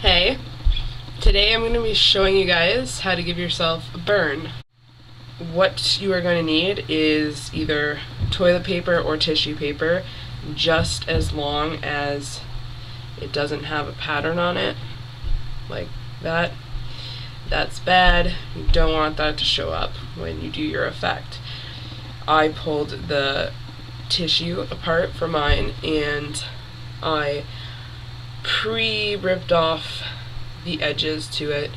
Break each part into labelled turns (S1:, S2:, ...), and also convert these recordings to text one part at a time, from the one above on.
S1: Hey, today I'm going to be showing you guys how to give yourself a burn. What you are going to need is either toilet paper or tissue paper, just as long as it doesn't have a pattern on it, like that. That's bad. You don't want that to show up when you do your effect. I pulled the tissue apart for mine and I ripped off the edges to it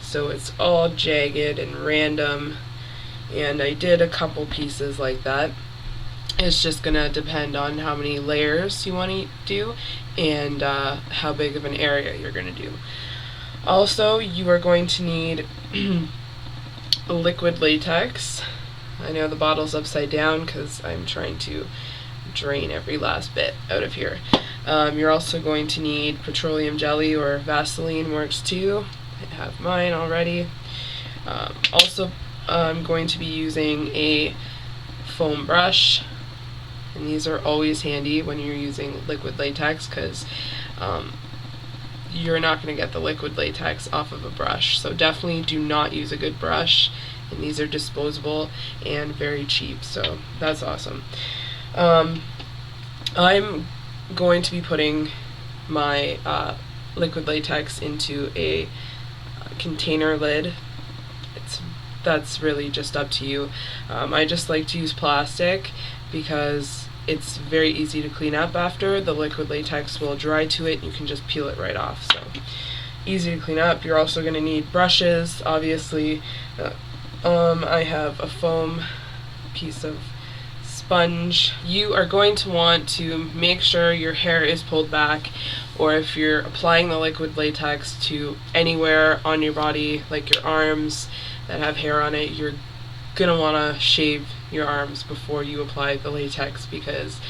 S1: so it's all jagged and random, and I did a couple pieces like that. It's just gonna depend on how many layers you want to do and how big of an area you're gonna do. Also, you are going to need liquid latex. I know the bottle's upside down because I'm trying to drain every last bit out of here. You're also going to need petroleum jelly, or Vaseline works too. I have mine already. Also, I'm going to be using a foam brush, and these are always handy when you're using liquid latex because you're not going to get the liquid latex off of a brush. So definitely do not use a good brush, and these are disposable and very cheap, so that's awesome. I'm going to be putting my liquid latex into a container lid. That's really just up to you. I just like to use plastic because it's very easy to clean up after. The liquid latex will dry to it and you can just peel it right off, so easy to clean up. You're also going to need brushes, obviously. I have a foam piece of sponge. You are going to want to make sure your hair is pulled back, or if you're applying the liquid latex to anywhere on your body, like your arms that have hair on it, you're gonna want to shave your arms before you apply the latex, because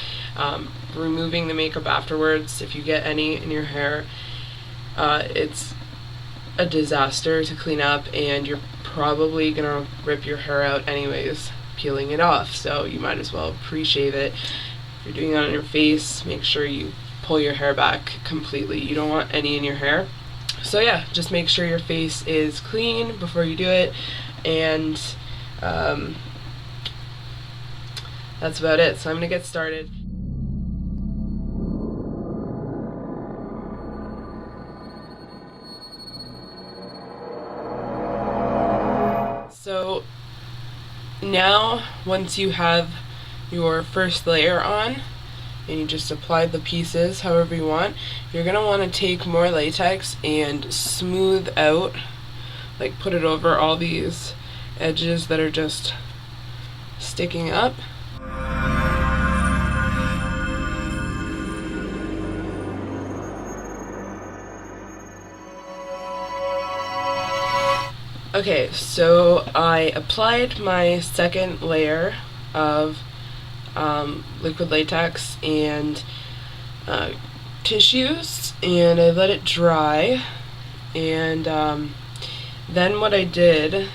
S1: removing the makeup afterwards, if you get any in your hair, it's a disaster to clean up, and you're probably gonna rip your hair out anyways peeling it off, so you might as well pre-shave it. If you're doing that on your face, make sure you pull your hair back completely. You don't want any in your hair. So yeah, just make sure your face is clean before you do it, and that's about it. So I'm gonna get started. So now, once you have your first layer on and you just apply the pieces however you want, you're going to want to take more latex and smooth out, like put it over all these edges that are just sticking up. Okay, so I applied my second layer of liquid latex and tissues, and I let it dry, and then what I did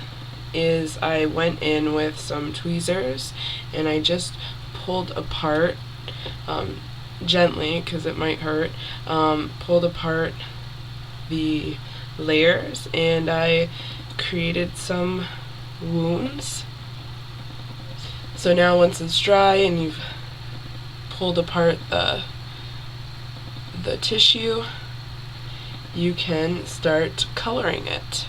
S1: is I went in with some tweezers and I just pulled apart gently, because it might hurt, pulled apart the layers, and I created some wounds. So now once it's dry and you've pulled apart the tissue, you can start coloring it.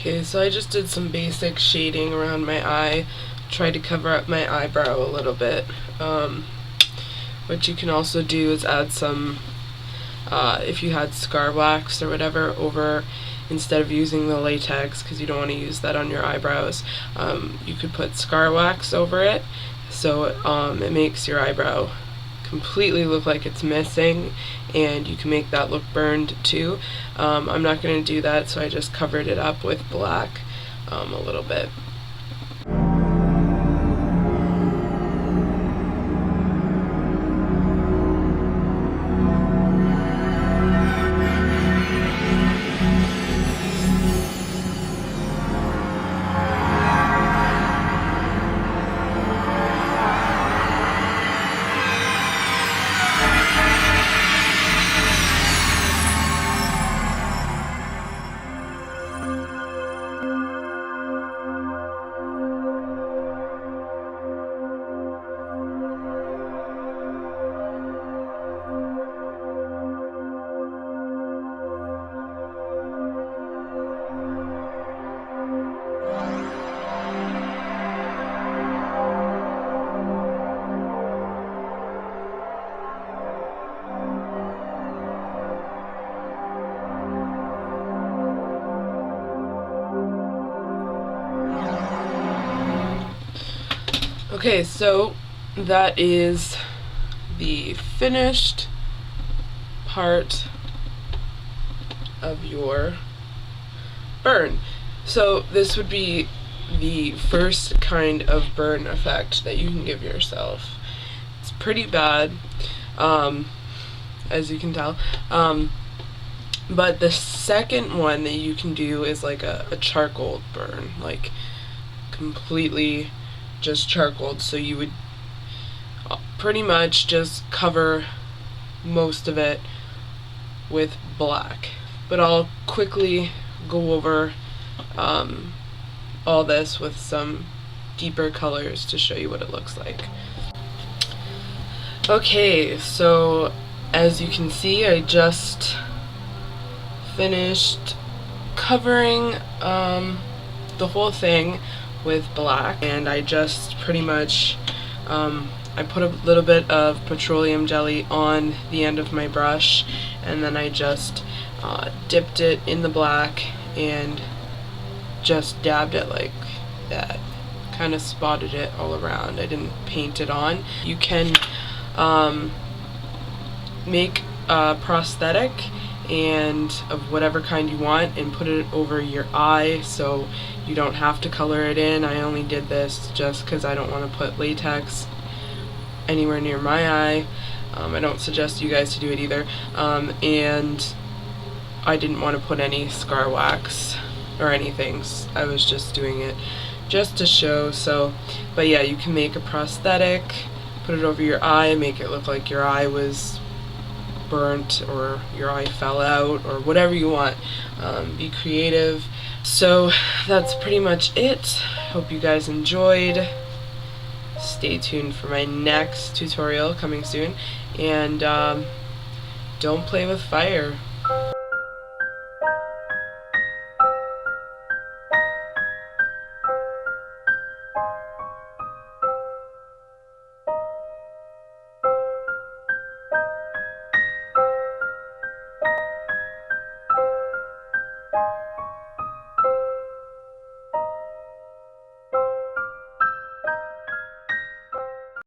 S1: Okay, so I just did some basic shading around my eye, tried to cover up my eyebrow a little bit. What you can also do is add some, if you had scar wax or whatever over, instead of using the latex, because you don't want to use that on your eyebrows, you could put scar wax over it, so it makes your eyebrow completely look like it's missing, and you can make that look burned too. I'm not going to do that, so I just covered it up with black a little bit. Okay, so that is the finished part of your burn. So this would be the first kind of burn effect that you can give yourself. It's pretty bad, as you can tell. But the second one that you can do is like a charcoal burn, like completely just charcoal. So you would pretty much just cover most of it with black. But I'll quickly go over all this with some deeper colors to show you what it looks like. Okay, so as you can see, I just finished covering the whole thing with black, and I just pretty much I put a little bit of petroleum jelly on the end of my brush, and then I just dipped it in the black and just dabbed it like that. Kind of spotted it all around. I didn't paint it on. You can make a prosthetic and of whatever kind you want and put it over your eye, so you don't have to color it in. I only did this just because I don't want to put latex anywhere near my eye. I don't suggest you guys to do it either, and I didn't want to put any scar wax or anything. I was just doing it just to show. So, but yeah, you can make a prosthetic, put it over your eye, make it look like your eye was burnt or your eye fell out or whatever you want. Be creative. So that's pretty much it. Hope you guys enjoyed. Stay tuned for my next tutorial coming soon, and don't play with fire.